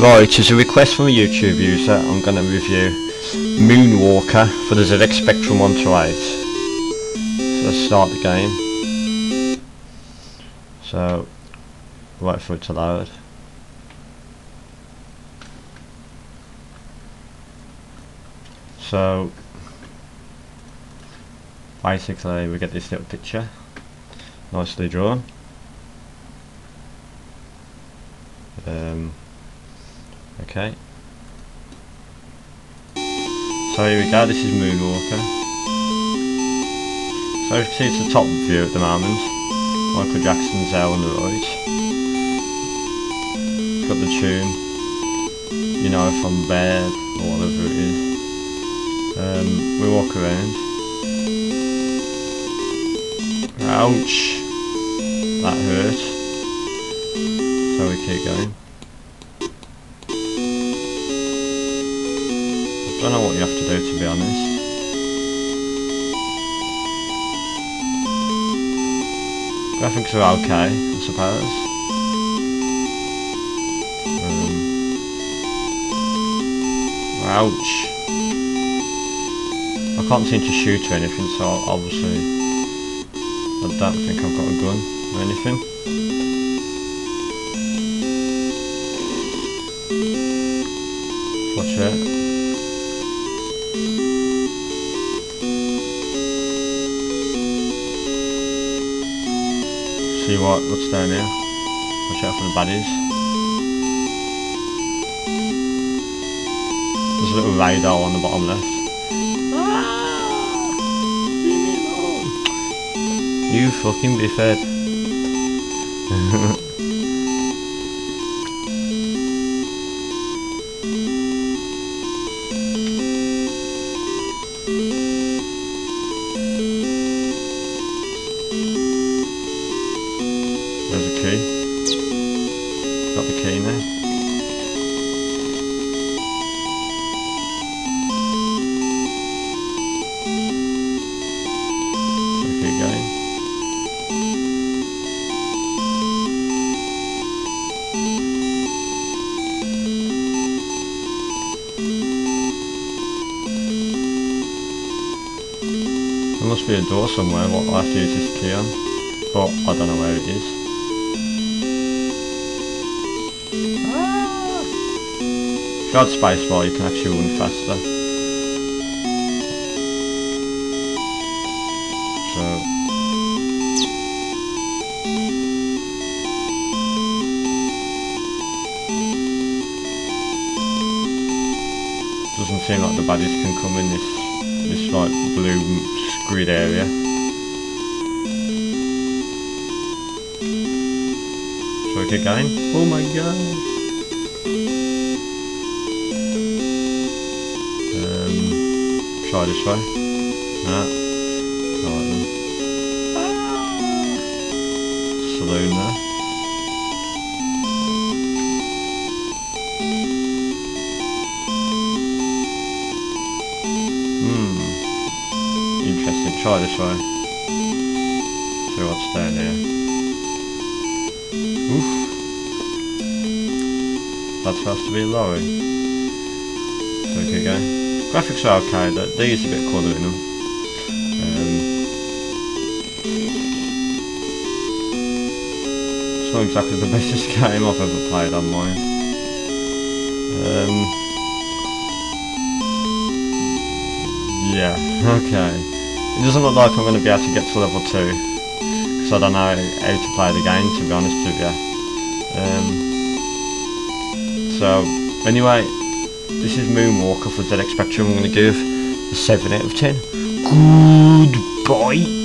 Right, as a request from a YouTube user, I'm going to review Moonwalker for the ZX Spectrum 128. So let's start the game. So, wait for it to load. So, basically we get this little picture, nicely drawn. Okay. So here we go, this is Moonwalker. So as you can see it's the top view at the moment. Michael Jackson's there on the right. It's got the tune, you know, from Bed or whatever it is. We walk around. Ouch! That hurt. So we keep going. I don't know what you have to do, to be honest. Graphics are okay, I suppose. Ouch! I can't seem to shoot or anything, so obviously I don't think I've got a gun or anything. Watch it. See what's down here. Watch out for the baddies. There's a little radar on the bottom left. Leave me alone. You fucking be fed. There's a key. Got the key now. Okay, going. There must be a door somewhere. What I have to use this key on, but I don't know where it is. If you had spacebar, you can actually run faster. So, doesn't seem like the baddies can come in this like blue grid area. So we keep going. Oh my god! Try this way. Nah. Alright then. Saloon there. Interesting. Try this way. See what's down here. Oof. That's supposed to be a lorry. So we keep going. Graphics are okay, they use a bit of colour in them. It's not exactly the bestest game I've ever played on mine. Yeah, okay. It doesn't look like I'm going to be able to get to level 2, because I don't know how to play the game, to be honest with you. So, anyway, this is Moonwalker for ZX Spectrum. I'm going to give a 7 out of 10. Goodbye.